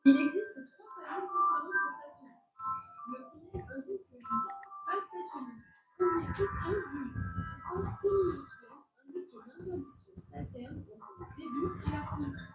Il existe trois panneaux concernant ce stationnement. Le premier indique que je n'ai pas stationné du 1er au 15 juillet. Enfin, semi-mensuel indique que l'interdiction s'alterne entre le début et la fin du mois.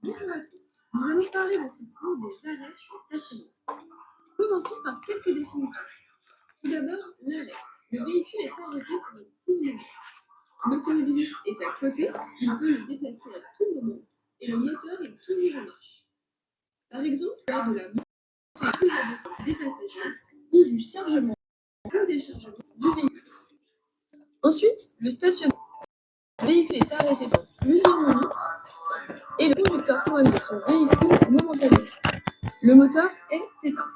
Bonjour à tous. Nous allons parler dans ce cours des arrêts sur le stationnement. Commençons par quelques définitions. Tout d'abord, l'arrêt. Le véhicule est arrêté pour le tout moment. L'automobiliste est à côté, il peut le déplacer à tout moment et le moteur est toujours en marche. Par exemple, lors de la montée ou de la descente des passagers ou du chargement ou déchargement du véhicule. Ensuite, le stationnement. Le véhicule est arrêté pendant plusieurs minutes et le conducteur s'éloigne de son véhicule momentanément. Le moteur est éteint.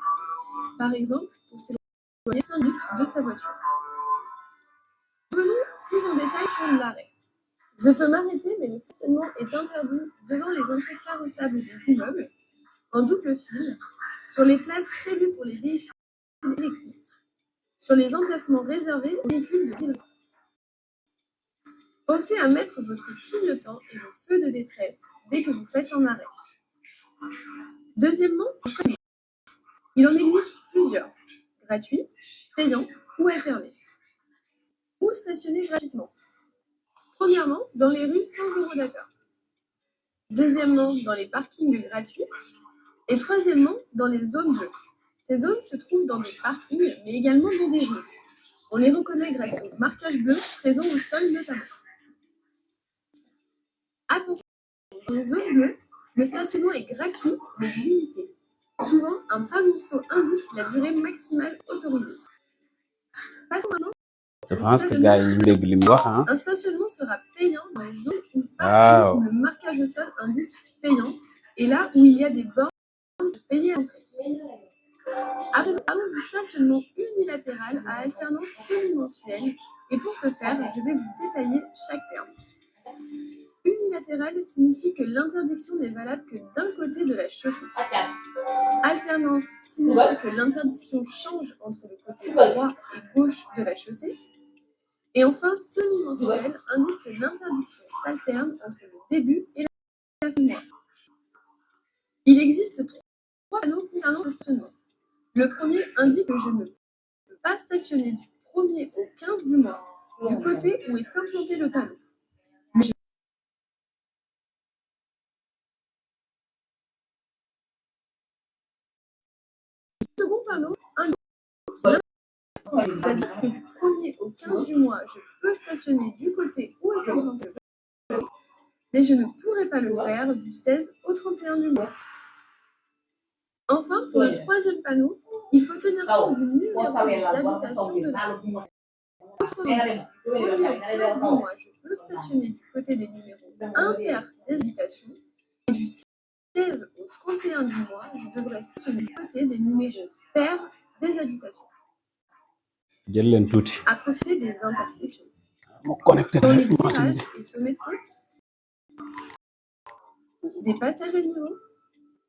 Par exemple, pour s'éloigner 5 minutes de sa voiture. Revenons plus en détail sur l'arrêt. Je peux m'arrêter, mais le stationnement est interdit devant les entrées carrossables des immeubles, en double file, sur les places prévues pour les véhicules électriques, sur les emplacements réservés aux véhicules de livraison. Pensez à mettre votre clignotant et vos feux de détresse dès que vous faites un arrêt. Deuxièmement, il en existe plusieurs, gratuits, payants ou alternés. Où stationner gratuitement? Premièrement, dans les rues sans eurodateur. Deuxièmement, dans les parkings gratuits. Et troisièmement, dans les zones bleues. Ces zones se trouvent dans des parkings, mais également dans des rues. On les reconnaît grâce au marquage bleu présent au sol notamment. Attention, dans les zones bleues, le stationnement est gratuit, mais limité. Souvent, un panneau indique la durée maximale autorisée. Passons maintenant au stationnement. Un stationnement sera payant dans les zones où parking ou le marquage au sol indique payant, et là où il y a des bornes de payer à l'entrée. À présent, parlons du stationnement unilatéral à alternance semi-mensuelle, et pour ce faire, je vais vous détailler chaque terme. Unilatéral signifie que l'interdiction n'est valable que d'un côté de la chaussée. Alternance signifie que l'interdiction change entre le côté droit et gauche de la chaussée. Et enfin, semi-mensuel indique que l'interdiction s'alterne entre le début et la fin du mois. Il existe trois panneaux concernant le stationnement. Le premier indique que je ne peux pas stationner du 1er au 15 du mois du côté où est implanté le panneau. Mais le second panneau indique c'est-à-dire que du 1er au 15 du mois, je peux stationner du côté où est implanté le panneau, mais je ne pourrai pas le faire du 16 au 31 du mois. Enfin, pour le troisième panneau, il faut tenir compte du numéro des habitations de la rue. Autrement dit, du 1er au 15 du mois, je peux stationner du côté des numéros impairs des habitations, et du 16 au 31 du mois, je devrais stationner du côté des numéros pairs des habitations. À proximité des intersections. Dans les virages et sommets de côte, des passages à niveau,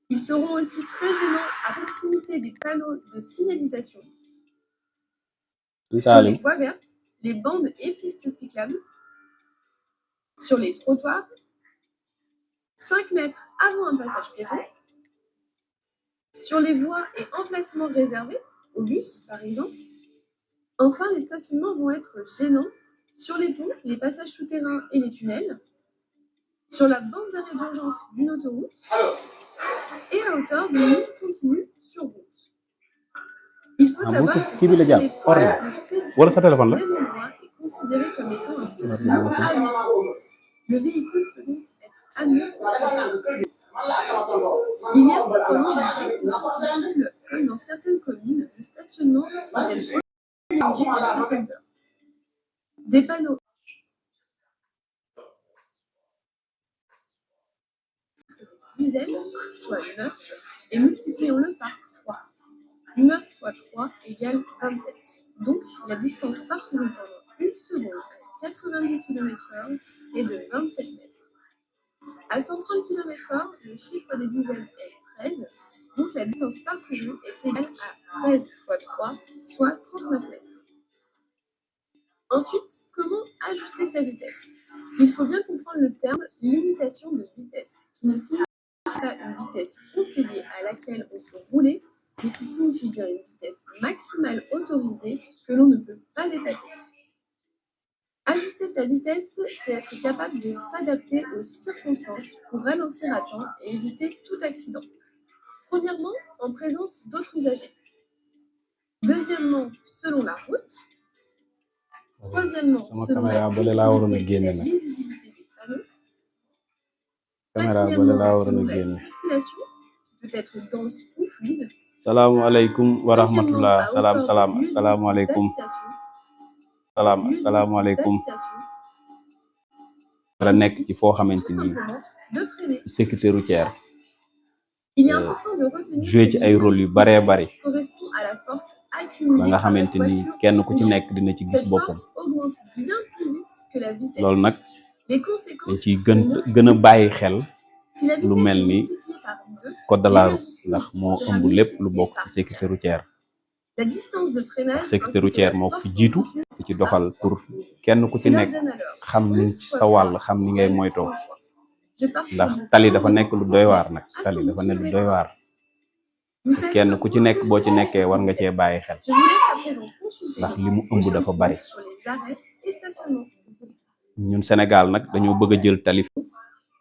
ils seront aussi très gênants à proximité des panneaux de signalisation, sur les voies vertes, les bandes et pistes cyclables, sur les trottoirs, 5 mètres avant un passage piéton, sur les voies et emplacements réservés, au bus par exemple. Enfin, les stationnements vont être gênants sur les ponts, les passages souterrains et les tunnels, sur la bande d'arrêt d'urgence d'une autoroute et à hauteur de ligne continue sur route. Il faut savoir que stationner plus de 7 jours au même endroit est considéré comme étant un stationnement abusif. Le véhicule peut donc être amené au feu. Il y a cependant des exceptions possibles, comme dans certaines communes, le stationnement peut être autorisé à certaines heures. Des panneaux dizaines, soit 9, et multiplions-le par 3. 9 fois 3 égale 27. Donc, la distance parcourue pendant une seconde à 90 km/h est de 27 mètres. À 130 km/h, le chiffre des dizaines est 13, donc la distance parcourue est égale à 13 fois 3, soit 39 mètres. Ensuite, comment ajuster sa vitesse? Il faut bien comprendre le terme limitation de vitesse, qui ne signifie pas une vitesse conseillée à laquelle on peut rouler, mais qui signifie bien une vitesse maximale autorisée que l'on ne peut pas dépasser. Ajuster sa vitesse, c'est être capable de s'adapter aux circonstances pour ralentir à temps et éviter tout accident. Premièrement, en présence d'autres usagers. Deuxièmement, selon la route. Troisièmement, selon la visibilité et la lisibilité des panneaux. Quatrièmement, selon la circulation, qui peut être dense ou fluide. Salaamu alaikum wa rahmatullah. Salam. Assalamu alaikum. Assalamu alaikum. Dara nekk ci foo xamante ni ci sécurité routière Il est important de retenir joué ci ay rôle yu baree bari correspond à la force accumulée ba nga par la xamante ni voiture. kenn ku ci nekk dina ci gis Cette boppam. force augmente bien plus vite que la vitesse. Loolu nag Les dañ conséquences ciy sont gën a bàyyi xel si la lu vitesse mel est ni multipliée par 2, code de la route l'énergie ndax cinétique moo sera ëmb lépp lu multipliée bokk par ci sécurité 4. routière. La distance de freinage Sécurité ainsi que routière la moo ko force fi jiitu centrifuge ku ci doxal pour kenn ku ci Cela nekk donne alors xam ni 11 ci fois sa wàll 3 xam ni ngay égale moytoo 33. Je parcours ndax donc tali dafa nekk environ lu doy 30 waar mètres nag à tali 110 dafa ne lu doy km/h. waar Vous te savez kenn ku ci nekk maintenant boo ci comment nekkee war nga votre cee vitesse. bàyyi xel Je vous laisse à présent consulter ndax notre li mu ëmb prochaine dafa vidéo bari. sur les arrêts et stationnements. ñun Sénégal nag dañoo bëgg a jël tali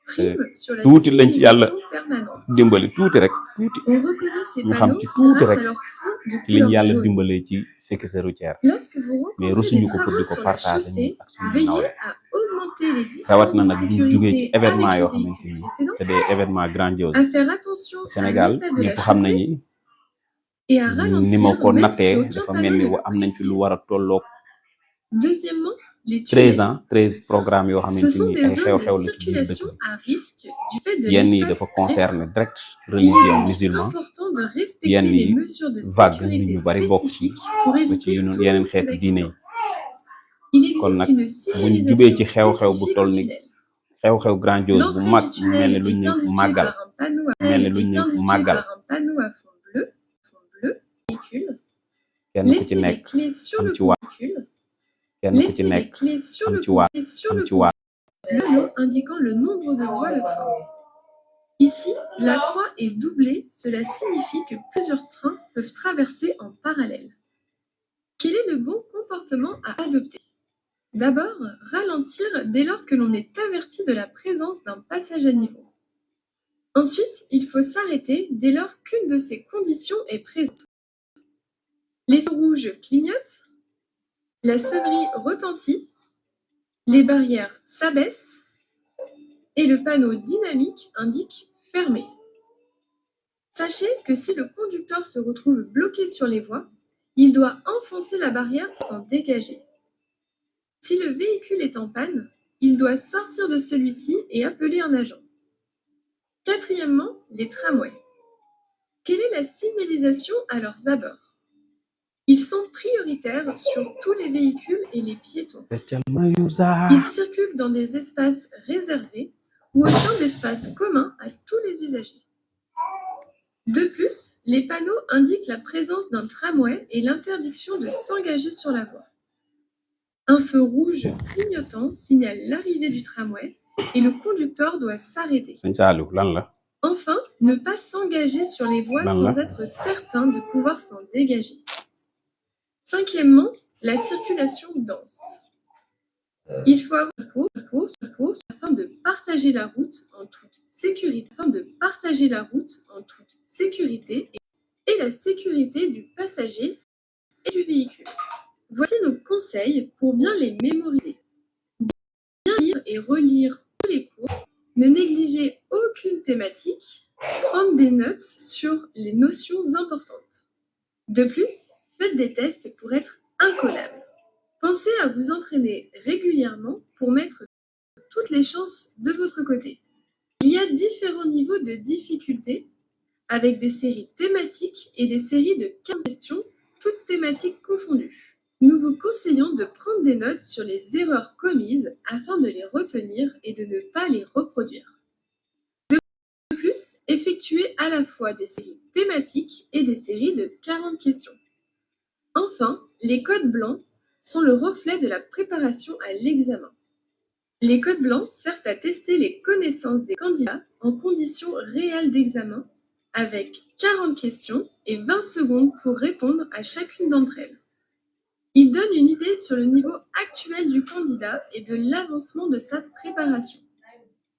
Prime sur la tuuti lañ ci yàlla signalisation permanente. dimbali tuuti rek tuuti On reconnaît ces ñu xam panneaux ci tuuti grâce rek à leur fond de ci liñ couleur yàlla jaune. dimbalee ci sécurité routière Lorsque vous mais rencontrez des rusuñu ko pour travaux di ko sur la partager ñun chaussée, ak suñu veillez nawle à augmenter les rawat distances na de nag buñ jógee ci sécurité événement avec yoo le xamante véhicule ni précédent, c'est des événements grandioses. à faire attention à Sénégal l'état de la ñëpp xam chaussée nañi et à ni ma ralentir ko même si nattee aucun dafa panneau mel ne ni le am nañ fi lu précise. war a tolloog Deuxièmement, les 13 tunnels. ans 13 programmes yoo Ce xamante sont ni des ay zones de xew-xew la ci biir dëkk circulation bi à risque du fait de yenn yi l'espace dafa concerner restreint. direct Il est religion donc musulman important de yenn respecter les yi mesures de vague nit sécurité ñu bari bokk ci spécifiques pour ba ci éviter tout yeneen risque xeetu diine d'accident. yi Il kon existe nag une buñ jubee ci signalisation xew-xew bu spécifique toll au ni tunnel. xew-xew grandiose bu L'entrée mag du mu mel tunnel ni lu est ñu indiquée màggal par un panneau mel ni lu ñu màggal à fond bleu, véhicule. kenn ku ci Laissez les nekk clés sur am le ci waa véhicule. kenn ku ci Laissez les nekk clés sur am le ci waa am ci waa panneau indiquant le nombre de voies de train. Ici, la croix est doublée, cela signifie que plusieurs trains peuvent traverser en parallèle. Quel est le bon comportement à adopter? D'abord, ralentir dès lors que l'on est averti de la présence d'un passage à niveau. Ensuite, il faut s'arrêter dès lors qu'une de ces conditions est présente. Les feux rouges clignotent, la sonnerie retentit, les barrières s'abaissent et le panneau dynamique indique fermé. Sachez que si le conducteur se retrouve bloqué sur les voies, il doit enfoncer la barrière pour s'en dégager. Si le véhicule est en panne, il doit sortir de celui-ci et appeler un agent. Quatrièmement, les tramways. Quelle est la signalisation à leurs abords? Ils sont prioritaires sur tous les véhicules et les piétons. Ils circulent dans des espaces réservés ou au sein d'espaces communs à tous les usagers. De plus, les panneaux indiquent la présence d'un tramway et l'interdiction de s'engager sur la voie. Un feu rouge clignotant signale l'arrivée du tramway et le conducteur doit s'arrêter. Enfin, ne pas s'engager sur les voies sans être certain de pouvoir s'en dégager. Cinquièmement, la circulation dense. Il faut avoir une course afin de partager la route en toute sécurité, et la sécurité du passager et du véhicule. Voici nos conseils pour bien les mémoriser. Bien lire et relire tous les cours, ne négligez aucune thématique, prendre des notes sur les notions importantes. De plus, faites des tests pour être incollable. Pensez à vous entraîner régulièrement pour mettre toutes les chances de votre côté. Il y a différents niveaux de difficulté avec des séries thématiques et des séries de 15 questions, toutes thématiques confondues. Nous vous conseillons de prendre des notes sur les erreurs commises afin de les retenir et de ne pas les reproduire. De plus, effectuez à la fois des séries thématiques et des séries de 40 questions. Enfin, les codes blancs sont le reflet de la préparation à l'examen. Les codes blancs servent à tester les connaissances des candidats en conditions réelles d'examen, avec 40 questions et 20 secondes pour répondre à chacune d'entre elles. Ils donnent une idée sur le niveau actuel du candidat et de l'avancement de sa préparation.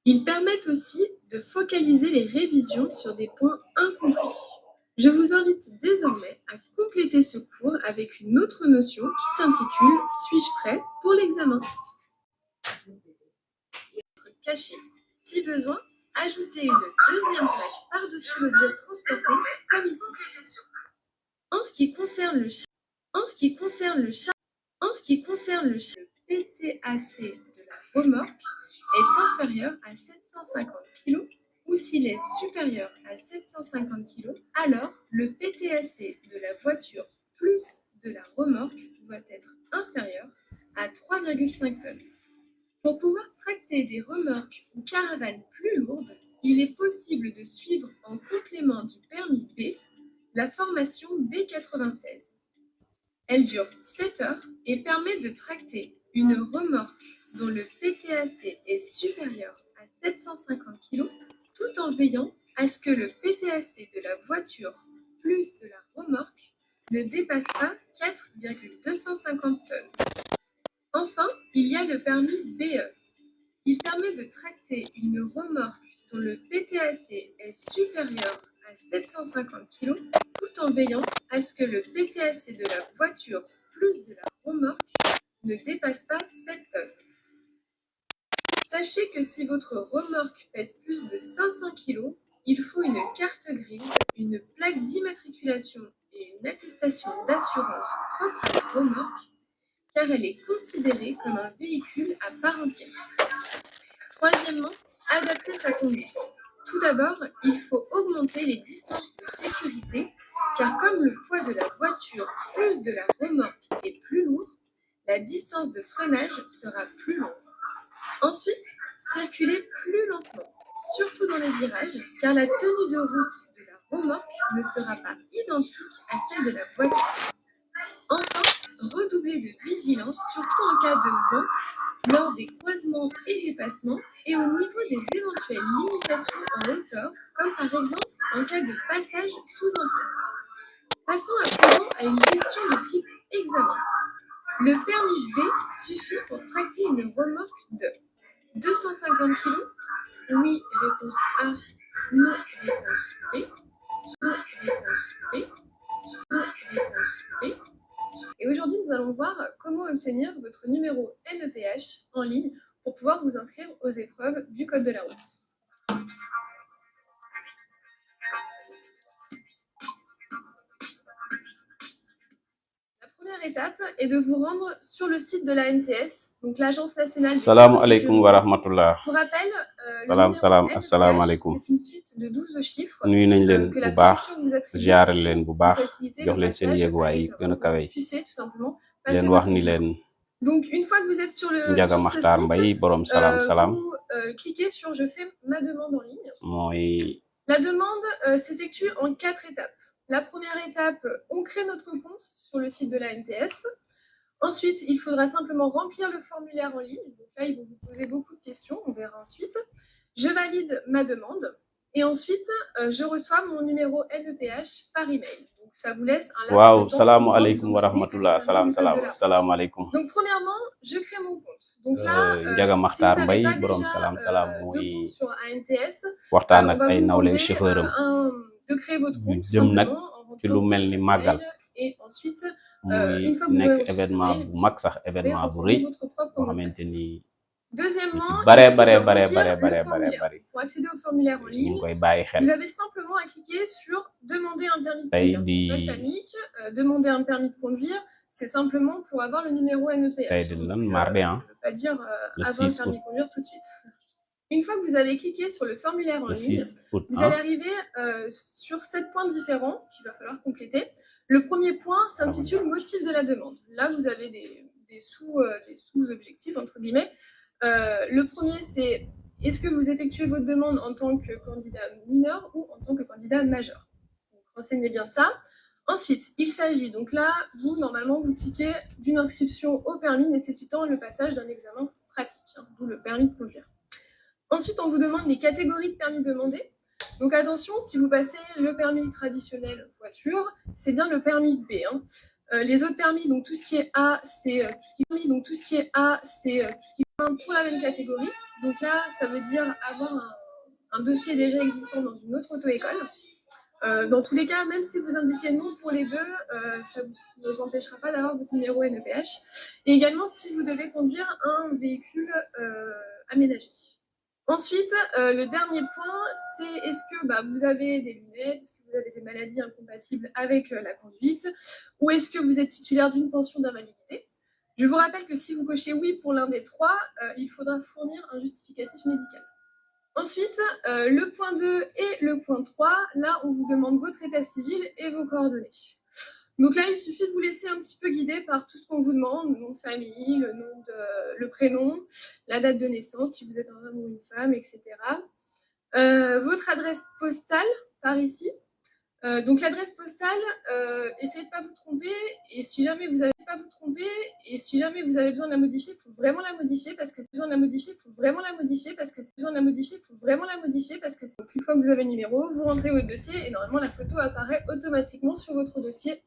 Ils permettent aussi de focaliser les révisions sur des points incompris. Je vous invite désormais à compléter ce cours avec une autre notion qui s'intitule « Suis-je prêt pour l'examen ?» Caché. Si besoin, ajoutez une deuxième plaque par-dessus l'objet transporté, comme ici. En ce qui concerne le PTAC de la remorque est inférieur à 750 kg ou s'il est supérieur à 750 kg, alors le PTAC de la voiture plus de la remorque doit être inférieur à 3,5 tonnes. Pour pouvoir tracter des remorques ou caravanes plus lourdes, il est possible de suivre en complément du permis B la formation B96. Elle dure 7 heures et permet de tracter une remorque dont le PTAC est supérieur à 750 kg tout en veillant à ce que le PTAC de la voiture plus de la remorque ne dépasse pas 4,250 tonnes. Enfin, il y a le permis BE. Il permet de tracter une remorque dont le PTAC est supérieur à 750 kg tout en veillant à ce que le PTAC de la voiture plus de la remorque ne dépasse pas 7 tonnes. Sachez que si votre remorque pèse plus de 500 kg, il faut une carte grise, une plaque d'immatriculation et une attestation d'assurance propre à la remorque, car elle est considérée comme un véhicule à part entière. Troisièmement, adapter sa conduite. Tout d'abord, il faut augmenter les distances de sécurité, car comme le poids de la voiture plus de la remorque est plus lourd, la distance de freinage sera plus longue. Ensuite, circuler plus lentement, surtout dans les virages, car la tenue de route de la remorque ne sera pas identique à celle de la voiture. Enfin, redoubler de vigilance, surtout en cas de vent, lors des croisements et dépassements et au niveau des éventuelles limitations en hauteur, comme par exemple en cas de passage sous un pont. Passons à présent à une question de type examen. Le permis B suffit pour tracter une remorque de 250 kg. Oui, réponse A. Non, réponse B. Non, réponse B. Non, réponse B. Et aujourd'hui, nous allons voir comment obtenir votre numéro NEPH en ligne pour pouvoir vous inscrire aux épreuves du Code de la route. La première étape est de vous rendre sur le site de la NTS, donc l'Agence nationale des Salam titres alaikum wa sécurisés. rahmatullah. Pour rappel, Salam, le assalamu numéro alaikum. NEPH, c'est une suite de 12 chiffres nuyu nañ leen que la bu baax préfecture vous attribue ziare leen bu pour baax faciliter jox le leen seen passage à yéeguwaay yi l'examen. gën a kawe Vous puissiez tout simplement di passer leen wax votre ni examen. leen Donc, une fois que vous êtes sur Ndiaga ce Makhtar site, Mbaye borom salam vous cliquez sur « Je fais ma demande en ligne ». mooy La demande s'effectue en 4 étapes. La première étape, on crée notre compte sur le site de la NTS. Ensuite, il faudra simplement remplir le formulaire en ligne. Donc là, ils vont vous poser beaucoup de questions, on verra ensuite. Je valide ma demande et ensuite, je reçois mon numéro NEPH par email. Donc ça vous laisse un laps waaw de temps salaamu pour aleykum wa vous entraîner à rahmatullah l'examen du Code de la route. assalamu aleykum Donc premièrement, je crée mon compte. Donc là, Ndiaga si vous Makhtar n'avez Mbaye pas borom déjà salam de mooy compte sur ANTS, waxtaan on ak va ay vous nawleem demander chauffeuram de créer votre compte tout jëm nag simplement en ci rentrant lu votre mel ni adresse màggal mail et ensuite, muy une fois que vous aurez nekk reçu ce événement mail, bu vous mag sax pouvez événement bu renseigner rëy votre propre boo mot de xamante passe. ni Deuxièmement, bare il suffit bare de bare remplir bare le bare bare formulaire. bari Pour accéder au formulaire en ñu ligne, ngi koy bàyyi xel vous avez simplement à cliquer sur « Demander un permis de tey conduire ». di Pas de panique, demander un permis de conduire, c'est simplement pour avoir le numéro NEPH. tey di lan Donc, mardi ça ne veut pas dire le avoir le 6 permis août de conduire tout de suite. Une fois que vous avez cliqué sur le formulaire en le ligne, 6 août vous allez arriver sur 7 points différents qu'il va falloir compléter. Le premier point s'intitule « Motif de la demande ». Là, vous avez des sous-objectifs, entre guillemets. Le premier, c'est « Est-ce que vous effectuez votre demande en tant que candidat mineur ou en tant que candidat majeur ?» Donc, renseignez bien ça. Ensuite, il s'agit, donc là, normalement, vous cliquez d'une inscription au permis nécessitant le passage d'un examen pratique, hein, d'où le permis de conduire. Ensuite, on vous demande les catégories de permis demandées. Donc attention, si vous passez le permis traditionnel voiture, c'est bien le permis B. Hein. Les autres permis, donc tout ce qui est A, c'est tout ce qui est pour la même catégorie. Donc là, ça veut dire avoir un dossier déjà existant dans une autre auto-école. Dans tous les cas, même si vous indiquez non pour les deux, ça ne vous empêchera pas d'avoir votre numéro NEPH. Et également si vous devez conduire un véhicule aménagé. Ensuite, le dernier point, c'est est-ce que vous avez des lunettes, est-ce que vous avez des maladies incompatibles avec la conduite, ou est-ce que vous êtes titulaire d'une pension d'invalidité. Je vous rappelle que si vous cochez oui pour l'un des trois, il faudra fournir un justificatif médical. Ensuite, le point 2 et le point 3, là, on vous demande votre état civil et vos coordonnées. Donc là, il suffit de vous laisser un petit peu guider par tout ce qu'on vous demande, le nom de famille, le prénom, la date de naissance, si vous êtes un homme ou une femme, etc. Votre adresse postale, par ici. Donc l'adresse postale, essayez de ne pas vous tromper, et si jamais vous avez besoin de la modifier, il faut vraiment la modifier parce que une fois que vous avez le numéro, vous rentrez votre dossier et normalement la photo apparaît automatiquement sur votre dossier.